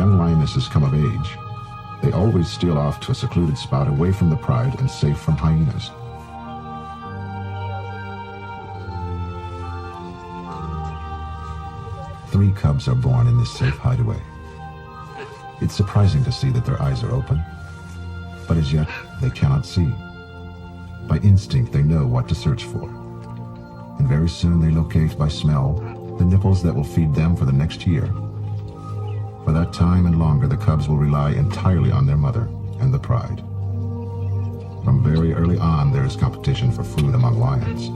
young lionesses come of age, they always steal off to a secluded spot away from the pride and safe from hyenas. Three cubs are born in this safe hideaway. It's surprising to see that their eyes are open, but as yet they cannot see. By instinct they know what to search for, and very soon they locate by smell the nipples that will feed them for the next year. For that time and longer, the cubs will rely entirely on their mother and the pride. From very early on, there is competition for food among lions.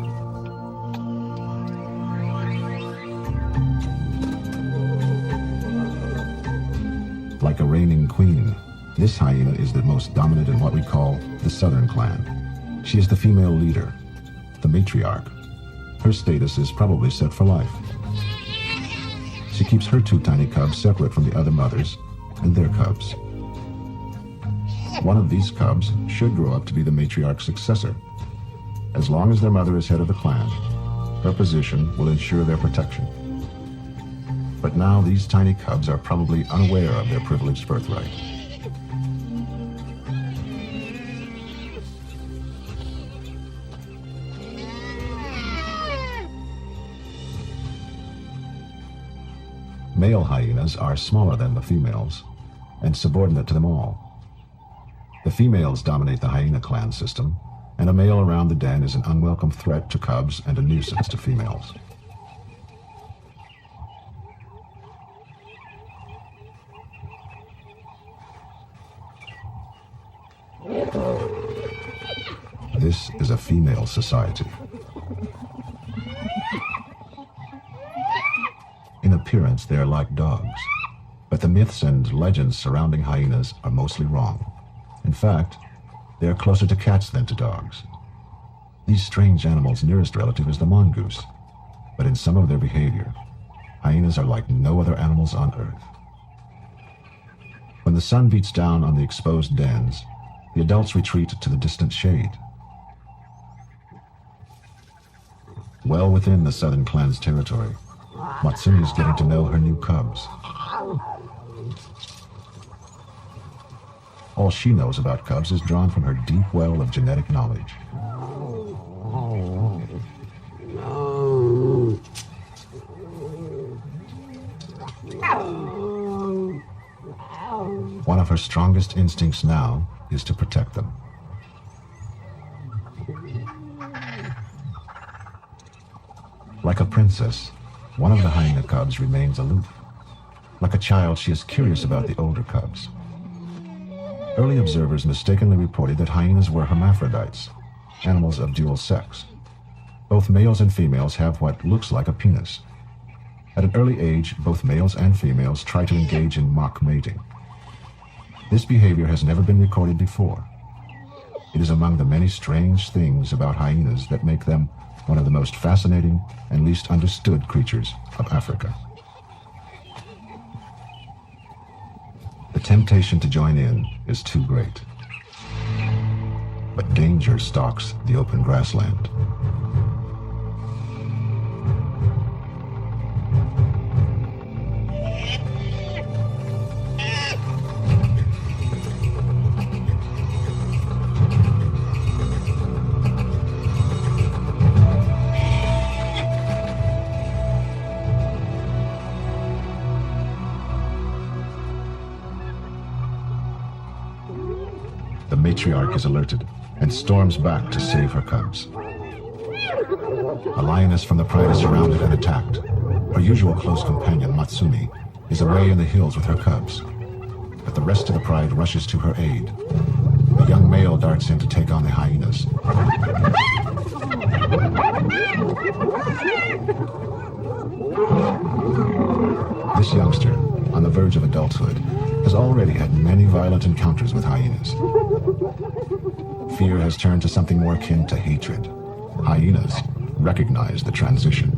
Like a reigning queen, this hyena is the most dominant in what we call the southern clan. She is the female leader, the matriarch. Her status is probably set for life. She keeps her two tiny cubs separate from the other mothers and their cubs. One of these cubs should grow up to be the matriarch's successor. As long as their mother is head of the clan, her position will ensure their protection. But now these tiny cubs are probably unaware of their privileged birthright. Male hyenas are smaller than the females and subordinate to them all. The females dominate the hyena clan system, and a male around the den is an unwelcome threat to cubs and a nuisance to females. This is a female society. In appearance, they are like dogs, but the myths and legends surrounding hyenas are mostly wrong. In fact, they are closer to cats than to dogs. These strange animals' nearest relative is the mongoose, but in some of their behavior, hyenas are like no other animals on Earth. When the sun beats down on the exposed dens, the adults retreat to the distant shade. Well within the southern clan's territory, Matsumi is getting to know her new cubs. All she knows about cubs is drawn from her deep well of genetic knowledge. One of her strongest instincts now is to protect them. Like a princess, one of the hyena cubs remains aloof. Like a child, she is curious about the older cubs. Early observers mistakenly reported that hyenas were hermaphrodites, animals of dual sex. Both males and females have what looks like a penis. At an early age, both males and females try to engage in mock mating. This behavior has never been recorded before. It is among the many strange things about hyenas that make them one of the most fascinating and least understood creatures of Africa. The temptation to join in is too great. But danger stalks the open grassland. The matriarch is alerted and storms back to save her cubs. A lioness from the pride is surrounded and attacked. Her usual close companion, Matsumi, is away in the hills with her cubs, but the rest of the pride rushes to her aid. A young male darts in to take on the hyenas. This youngster, on the verge of adulthood, has already had many violent encounters with hyenas. Fear has turned to something more akin to hatred. Hyenas recognize the transition.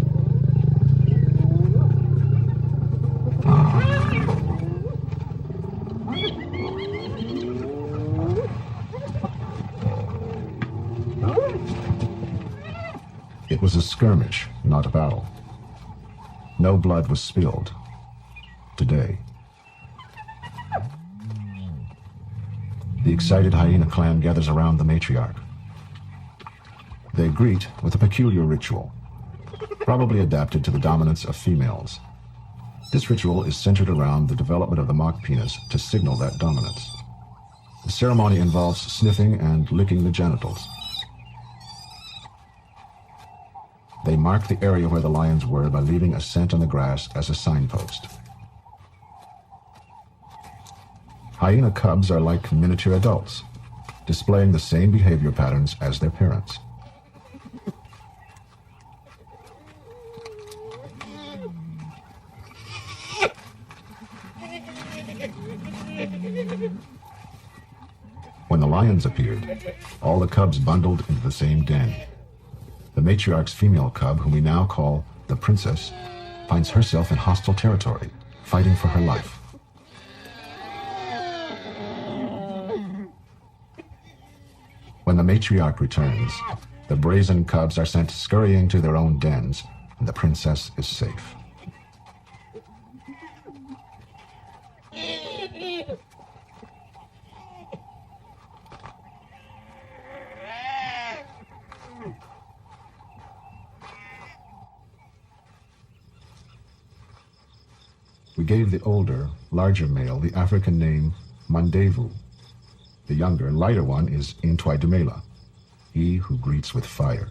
It was a skirmish, not a battle. No blood was spilled today. The excited hyena clan gathers around the matriarch. They greet with a peculiar ritual, probably adapted to the dominance of females. This ritual is centered around the development of the mock penis to signal that dominance. The ceremony involves sniffing and licking the genitals. They mark the area where the lions were by leaving a scent on the grass as a signpost. Hyena cubs are like miniature adults, displaying the same behavior patterns as their parents. When the lions appeared, all the cubs bundled into the same den. The matriarch's female cub, whom we now call the princess, finds herself in hostile territory, fighting for her life. When the matriarch returns, the brazen cubs are sent scurrying to their own dens, and the princess is safe. We gave the older, larger male the African name Mandevu. The younger, lighter one is Intwaidumela, he who greets with fire.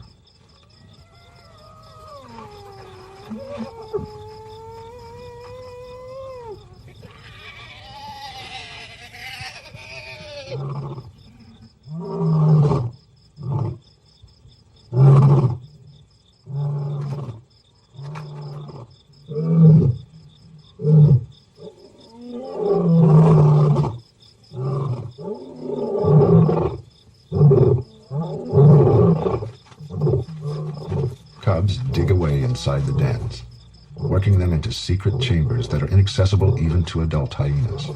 Cubs dig away inside the dens, working them into secret chambers that are inaccessible even to adult hyenas.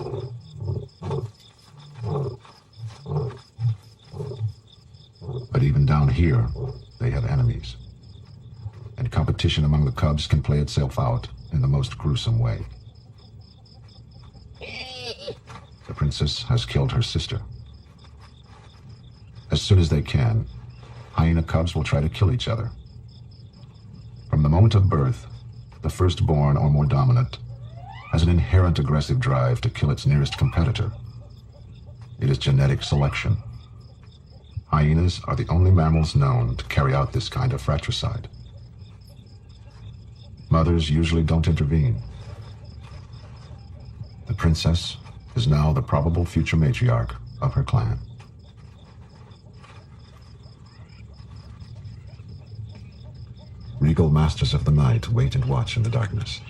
But even down here, they have enemies, and competition among the cubs can play itself out in the most gruesome way. The princess has killed her sister. As soon as they can, hyena cubs will try to kill each other. From the moment of birth, the firstborn or more dominant has an inherent aggressive drive to kill its nearest competitor. It is genetic selection. Hyenas are the only mammals known to carry out this kind of fratricide. Mothers usually don't intervene. The princess is now the probable future matriarch of her clan. Regal masters of the night wait and watch in the darkness,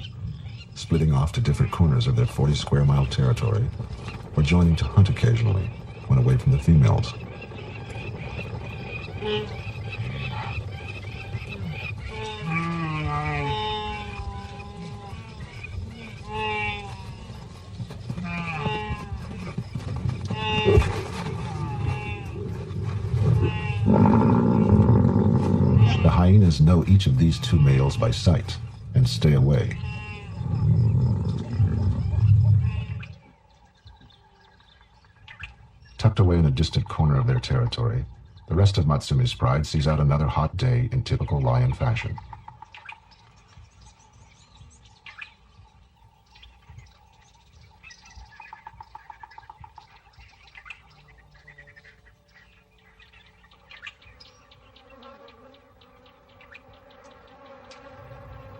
splitting off to different corners of their 40-square-mile territory, or joining to hunt occasionally when away from the females. The hyenas know each of these two males by sight and stay away. Tucked away in a distant corner of their territory, the rest of Matsumi's pride sees out another hot day in typical lion fashion.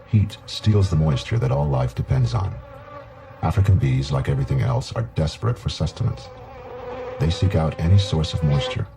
Heat steals the moisture that all life depends on. African bees, like everything else, are desperate for sustenance. They seek out any source of moisture.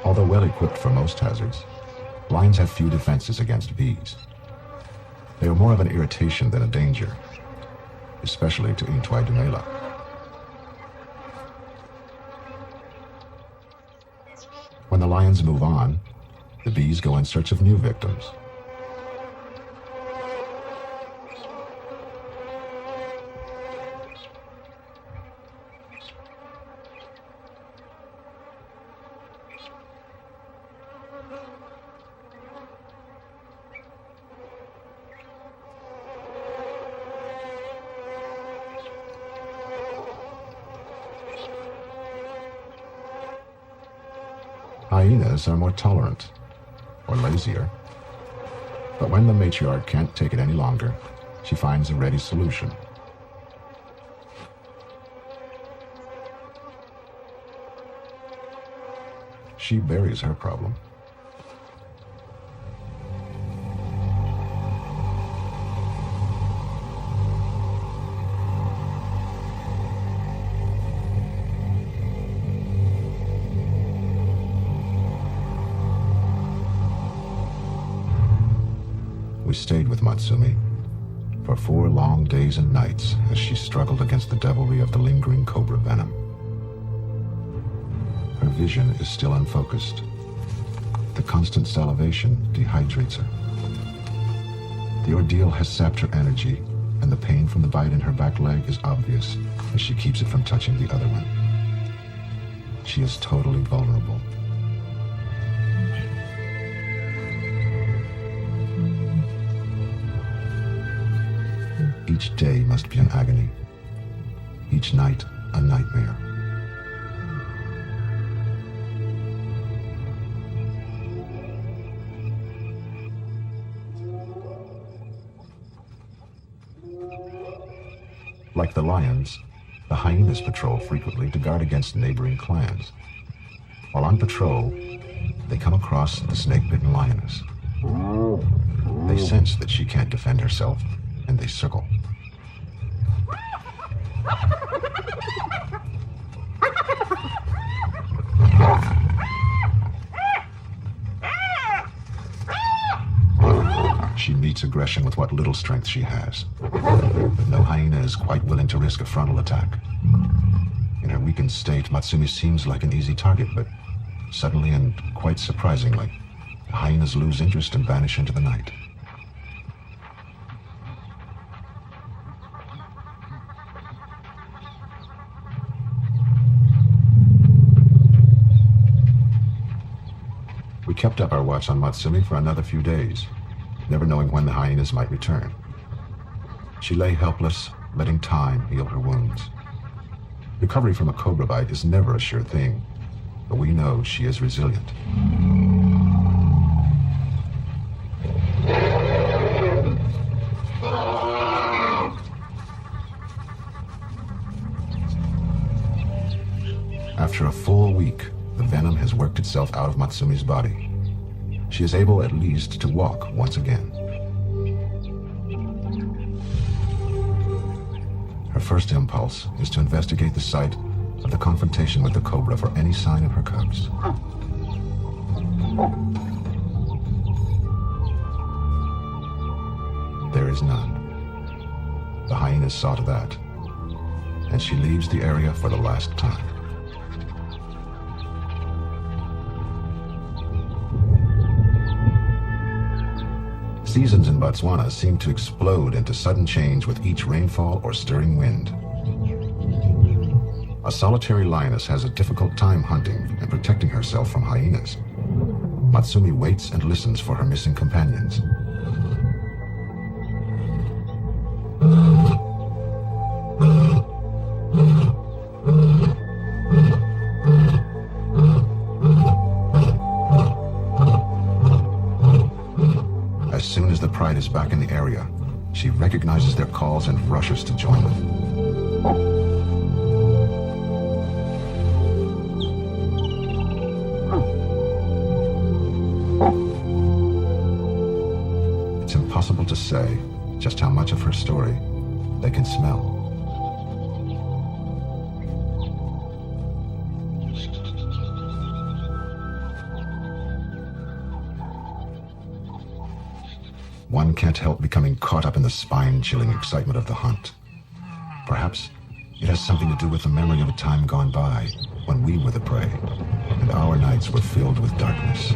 Although well equipped for most hazards, lions have few defenses against bees. They are more of an irritation than a danger, especially to Intwaidumela. When the lions move on, the bees go in search of new victims. Hyenas are more tolerant, or lazier. But when the matriarch can't take it any longer, she finds a ready solution. She buries her problem. We stayed with Matsumi for 4 long days and nights as she struggled against the devilry of the lingering cobra venom. Her vision is still unfocused. The constant salivation dehydrates her. The ordeal has sapped her energy, and the pain from the bite in her back leg is obvious as she keeps it from touching the other one. She is totally vulnerable. Each day must be an agony. Each night, a nightmare. Like the lions, the hyenas patrol frequently to guard against neighboring clans. While on patrol, they come across the snake-bitten lioness. They sense that she can't defend herself, and they circle. She meets aggression with what little strength she has. But no hyena is quite willing to risk a frontal attack. In her weakened state, Matsumi seems like an easy target, but suddenly and quite surprisingly, the hyenas lose interest and vanish into the night. We kept up our watch on Matsumi for another few days, never knowing when the hyenas might return. She lay helpless, letting time heal her wounds. Recovery from a cobra bite is never a sure thing, but we know she is resilient. After a full week, the venom has worked itself out of Matsumi's body. She is able at least to walk once again. Her first impulse is to investigate the site of the confrontation with the cobra for any sign of her cubs. There is none. The hyenas saw to that, and she leaves the area for the last time. Seasons in Botswana seem to explode into sudden change with each rainfall or stirring wind. A solitary lioness has a difficult time hunting and protecting herself from hyenas. Matsumi waits and listens for her missing companions. As soon as the pride is back in the area, she recognizes their calls and rushes to join them. It's impossible to say just how much of her story they can smell. One can't help becoming caught up in the spine-chilling excitement of the hunt. Perhaps it has something to do with the memory of a time gone by, when we were the prey, and our nights were filled with darkness.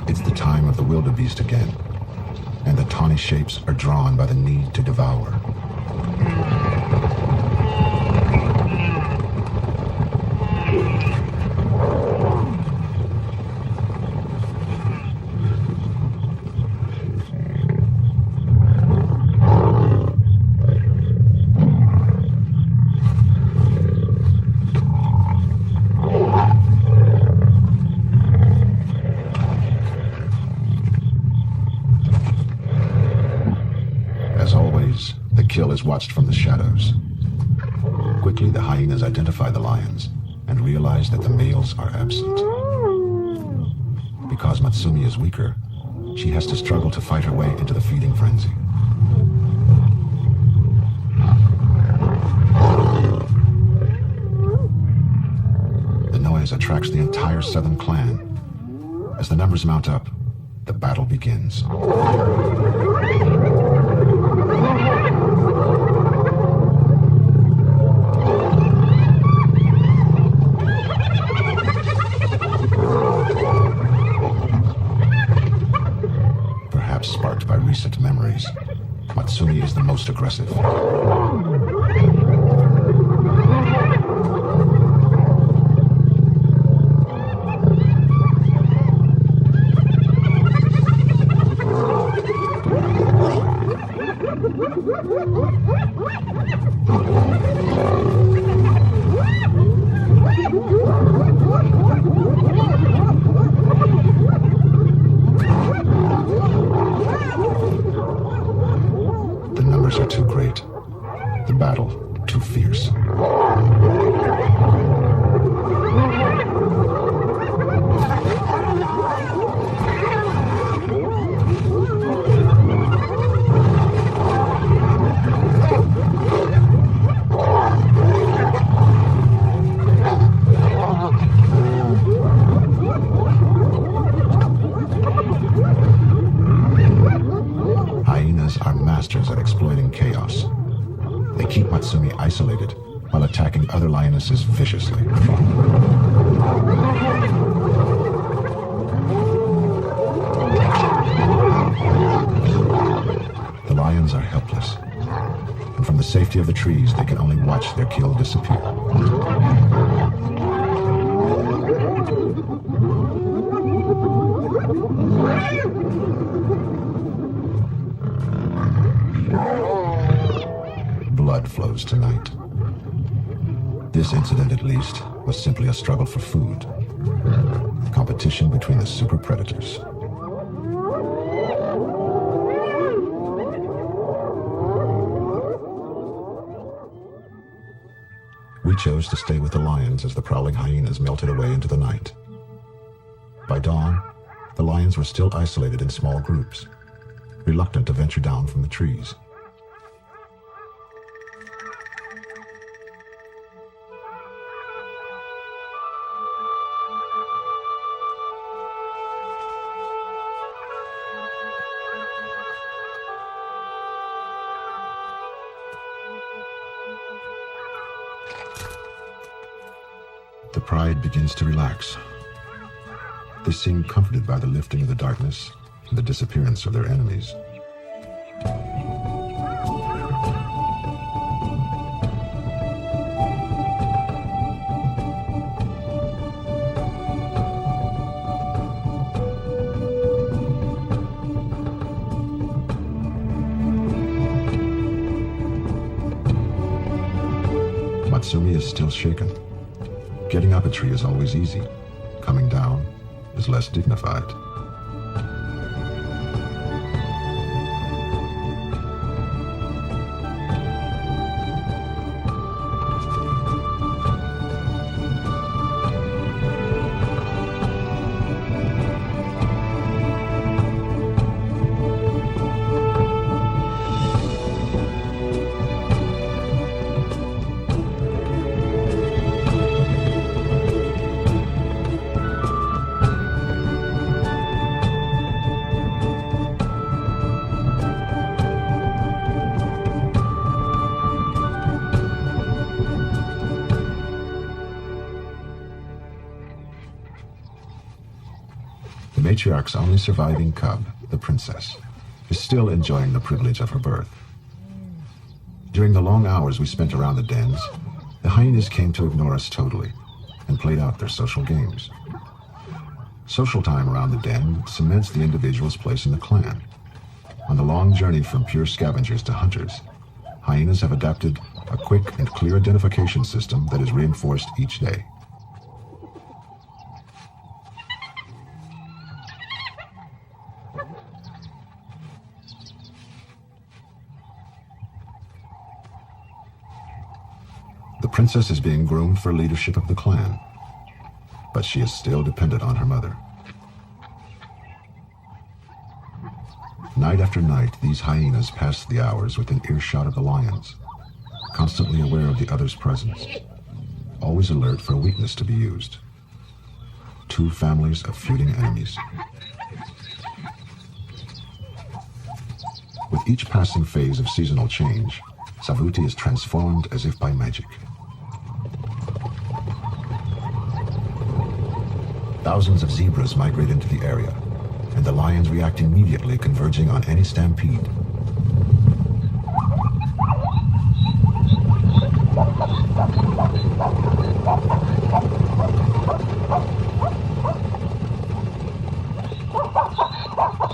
It's the time of the wildebeest again, and the tawny shapes are drawn by the need to devour. As always, the kill is watched from the shadows. Quickly, the hyenas identify the lions and realize that the males are absent. Because Matsumi is weaker, she has to struggle to fight her way into the feeding frenzy. The noise attracts the entire southern clan. As the numbers mount up, the battle begins. Perhaps sparked by recent memories, Matsumi is the most aggressive. The numbers are too great. The battle too fierce. Hyenas are masters at exploiting chaos. They keep Matsumi isolated while attacking other lionesses viciously. The lions are helpless, and from the safety of the trees, they can only watch their kill disappear. Blood flows tonight. This incident, at least, was simply a struggle for food. Competition between the super predators. We chose to stay with the lions as the prowling hyenas melted away into the night. By dawn, the lions were still isolated in small groups, reluctant to venture down from the trees. The pride begins to relax. They seem comforted by the lifting of the darkness and the disappearance of their enemies. Matsumi is still shaken. Getting up a tree is always easy. Coming down is less dignified. matriarch's only surviving cub, the princess, is still enjoying the privilege of her birth. During the long hours we spent around the dens, the hyenas came to ignore us totally and played out their social games. Social time around the den cements the individual's place in the clan. On the long journey from pure scavengers to hunters, hyenas have adapted a quick and clear identification system that is reinforced each day. The princess is being groomed for leadership of the clan, but she is still dependent on her mother. Night after night, these hyenas pass the hours within earshot of the lions, constantly aware of the other's presence, always alert for a weakness to be used. Two families of feuding enemies. With each passing phase of seasonal change, Savuti is transformed as if by magic. Thousands of zebras migrate into the area, and the lions react immediately, converging on any stampede.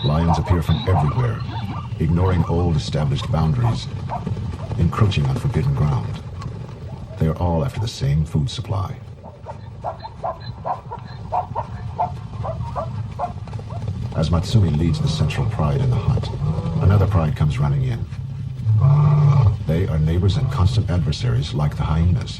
Lions appear from everywhere, ignoring old established boundaries, encroaching on forbidden ground. They are all after the same food supply. As Matsumi leads the central pride in the hunt, another pride comes running in. They are neighbors and constant adversaries like the hyenas.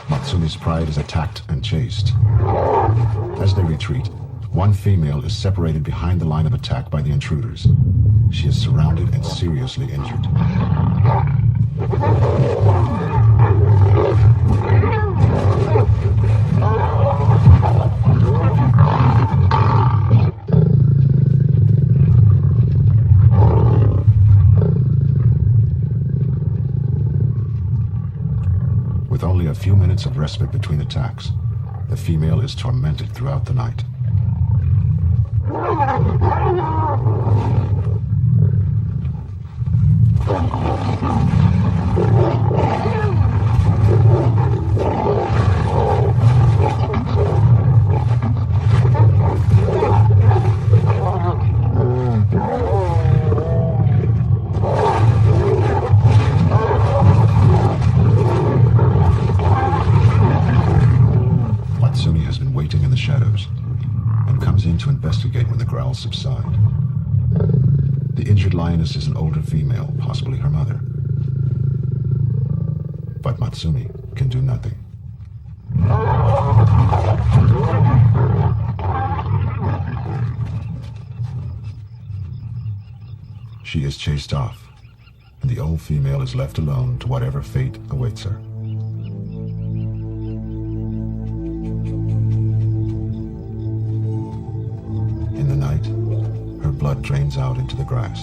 Matsumi's pride is attacked and chased. As they retreat, one female is separated behind the line of attack by the intruders. She is surrounded and seriously injured. With only a few minutes of respite between attacks, the female is tormented throughout the night. Matsumi has been waiting in the shadows and comes in to investigate when the growls subside. The injured lioness is an older female, possibly her mother. But Matsumi can do nothing. She is chased off, and the old female is left alone to whatever fate awaits her. In the night, her blood drains out into the grass.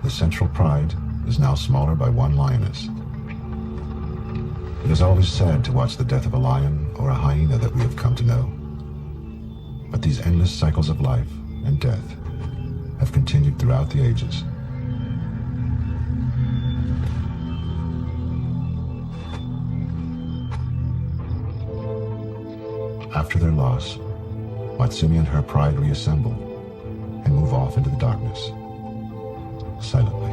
The central pride is now smaller by one lioness. It is always sad to watch the death of a lion or a hyena that we have come to know. But these endless cycles of life and death have continued throughout the ages. After their loss, Matsumi and her pride reassemble and move off into the darkness, silently.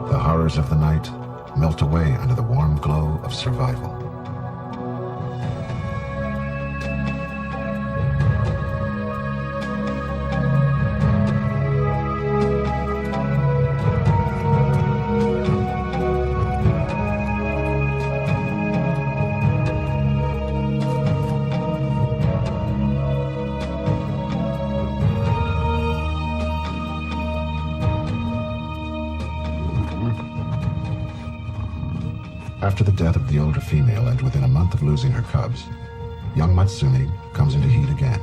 The horrors of the night melt away under the warm glow of survival. After the death of the older female and within a month of losing her cubs, young Matsumi comes into heat again.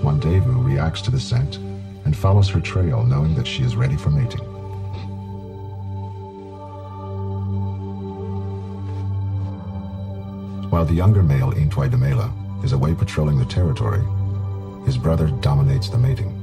Wandevu reacts to the scent and follows her trail, knowing that she is ready for mating. While the younger male Intwaidamela is away patrolling the territory, his brother dominates the mating.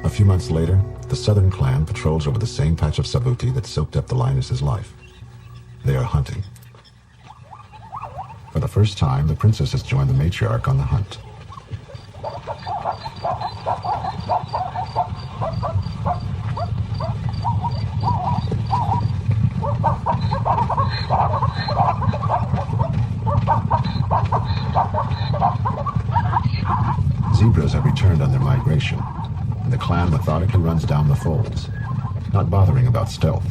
A few months later, the southern clan patrols over the same patch of savuti that soaked up the lioness's life. They are hunting. For the first time, the princess has joined the matriarch on the hunt. Zebras have returned on their migration, and the clan methodically runs down the folds, not bothering about stealth.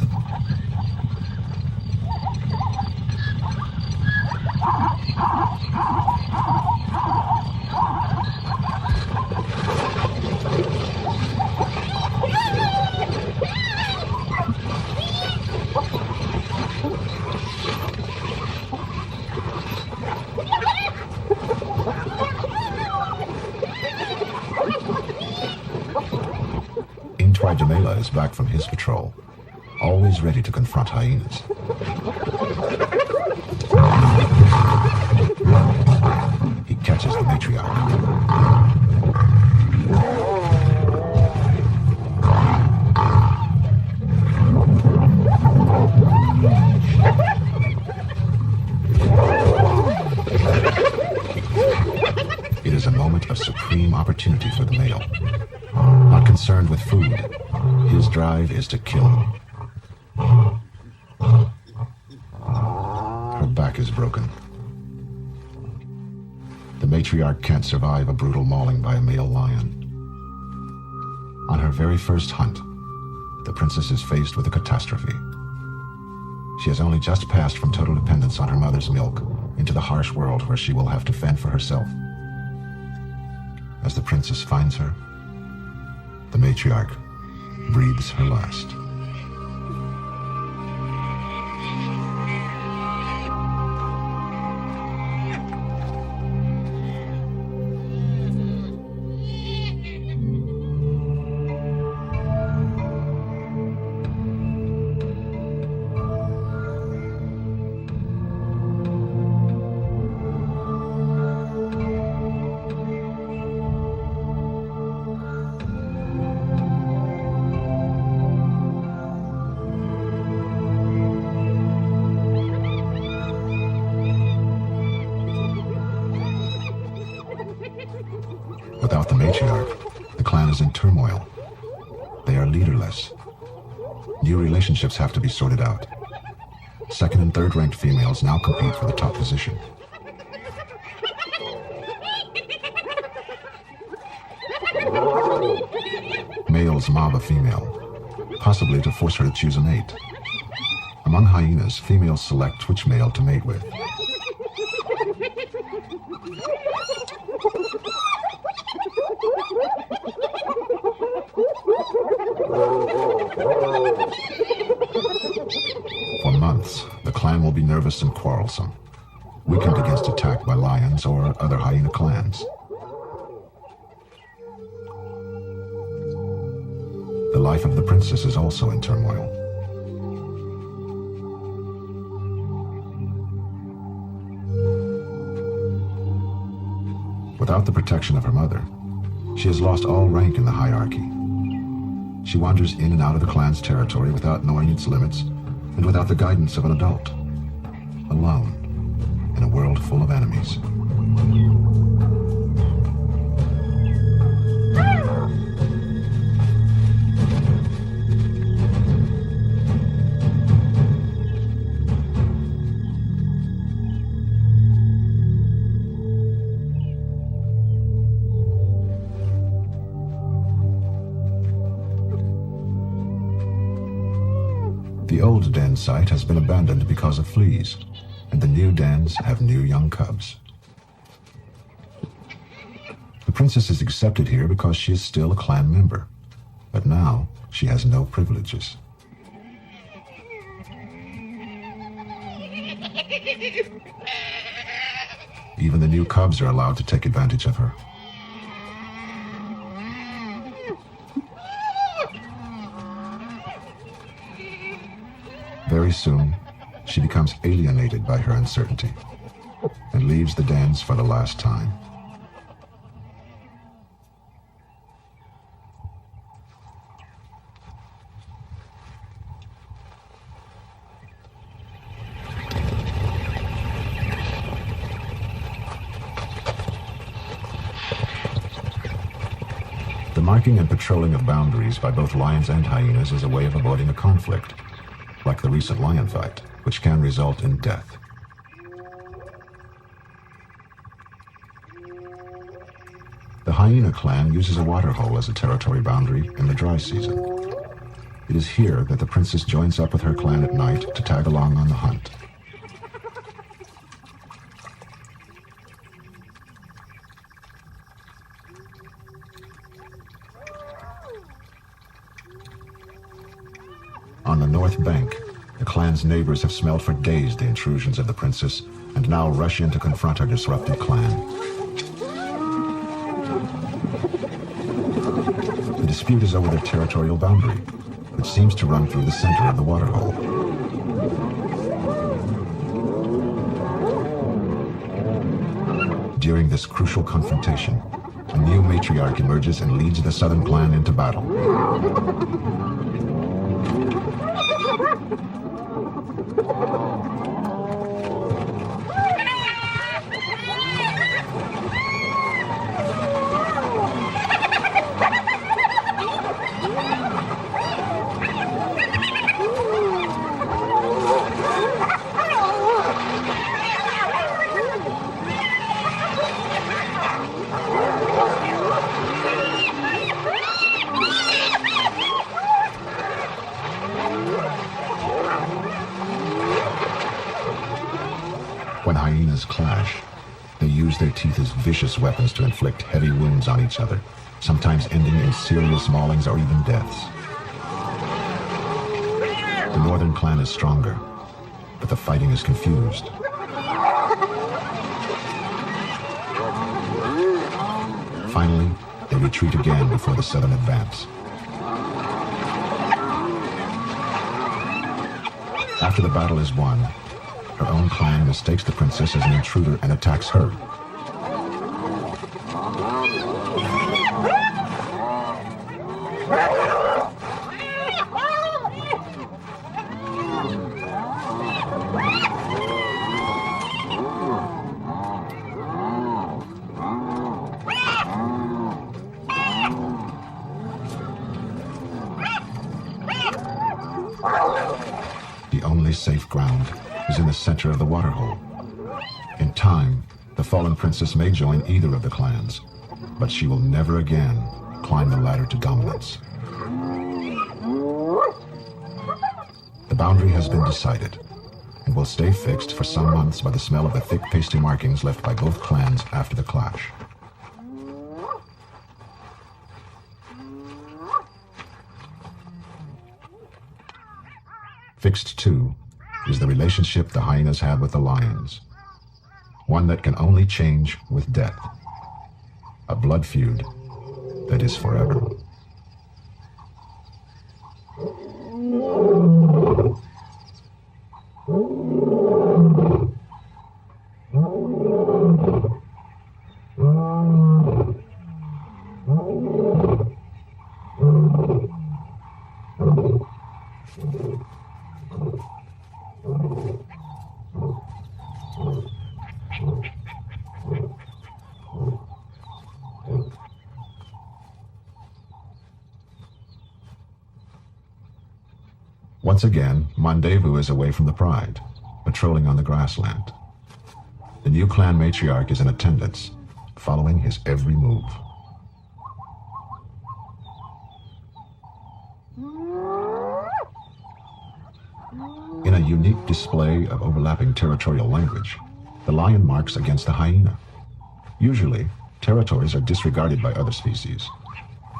Intwaidamela is back from his patrol, always ready to confront hyenas. He catches the matriarch. It is a moment of supreme opportunity for the male. Not concerned with food, his drive is to kill. Her back is broken. The matriarch can't survive a brutal mauling by a male lion. On her very first hunt, the princess is faced with a catastrophe. She has only just passed from total dependence on her mother's milk into the harsh world where she will have to fend for herself. As the princess finds her, the matriarch breathes her last. Without the matriarch, the clan is in turmoil. They are leaderless. New relationships have to be sorted out. Second and third ranked females now compete for the top position. Males mob a female, possibly to force her to choose a mate. Among hyenas, females select which male to mate with. For months, the clan will be nervous and quarrelsome, weakened against attack by lions or other hyena clans. The life of the princess is also in turmoil. Without the protection of her mother, she has lost all rank in the hierarchy. She wanders in and out of the clan's territory without knowing its limits and without the guidance of an adult, alone in a world full of enemies. The old den site has been abandoned because of fleas, and the new dens have new young cubs. The princess is accepted here because she is still a clan member, but now she has no privileges. Even the new cubs are allowed to take advantage of her. Very soon, she becomes alienated by her uncertainty and leaves the dens for the last time. The marking and patrolling of boundaries by both lions and hyenas is a way of avoiding a conflict, like the recent lion fight, which can result in death. The hyena clan uses a waterhole as a territory boundary in the dry season. It is here that the princess joins up with her clan at night to tag along on the hunt. On the north bank, the clan's neighbors have smelled for days the intrusions of the princess and now rush in to confront her disrupted clan. The dispute is over their territorial boundary, which seems to run through the center of the waterhole. During this crucial confrontation, a new matriarch emerges and leads the southern clan into battle. When hyenas clash, they use their teeth as vicious weapons to inflict heavy wounds on each other, sometimes ending in serious maulings or even deaths. The northern clan is stronger, but the fighting is confused. Finally, they retreat again before the southern advance. After the battle is won, her own clan mistakes the princess as an intruder and attacks her. The only safe ground is in the center of the waterhole. In time, the fallen princess may join either of the clans, but she will never again climb the ladder to dominance. The boundary has been decided and will stay fixed for some months by the smell of the thick pasty markings left by both clans after the clash. Fixed too is the relationship the hyenas have with the lions, one that can only change with death, a blood feud that is forever. Once again, Mandevou is away from the pride, patrolling on the grassland. The new clan matriarch is in attendance, following his every move. In a unique display of overlapping territorial language, the lion marks against the hyena. Usually, territories are disregarded by other species.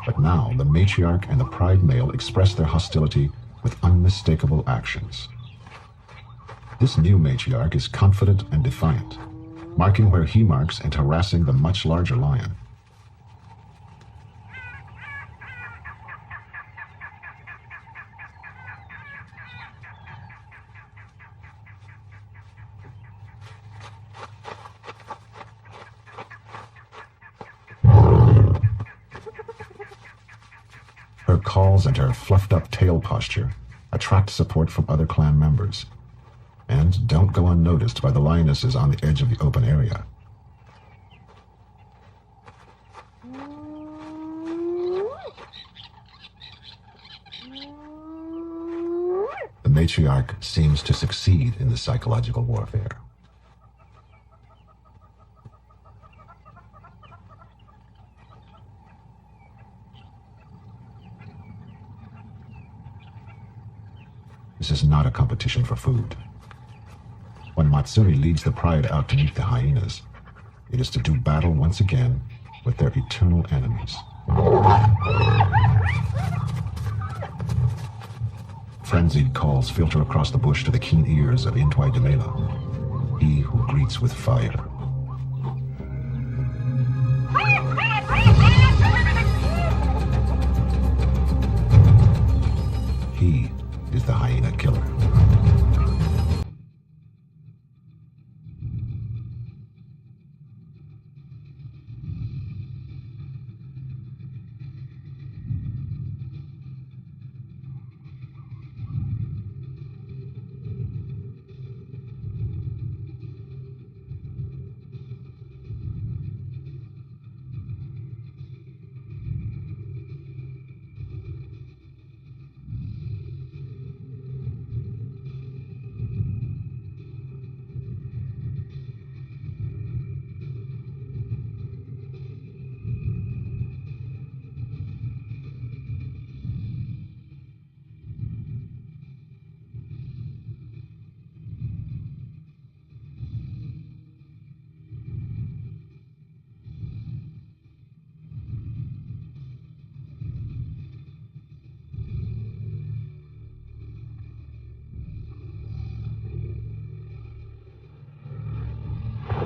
But now, the matriarch and the pride male express their hostility with unmistakable actions. This new matriarch is confident and defiant, marking where he marks and harassing the much larger lion. Her calls and her fluffed-up tail posture attract support from other clan members, and don't go unnoticed by the lionesses on the edge of the open area. The matriarch seems to succeed in the psychological warfare. This is not a competition for food. When Matsuri leads the pride out to meet the hyenas, it is to do battle once again with their eternal enemies. Frenzied calls filter across the bush to the keen ears of Intwai Demela, he who greets with fire. He is the hyena killer.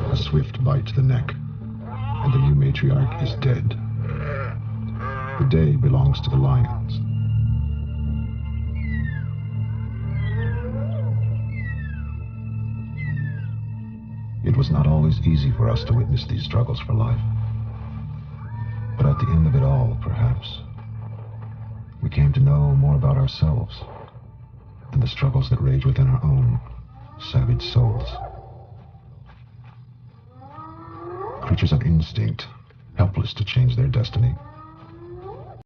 A swift bite to the neck, and the new matriarch is dead. The day belongs to the lions. It was not always easy for us to witness these struggles for life. But at the end of it all, perhaps, we came to know more about ourselves and the struggles that rage within our own savage souls. Creatures of instinct, helpless to change their destiny.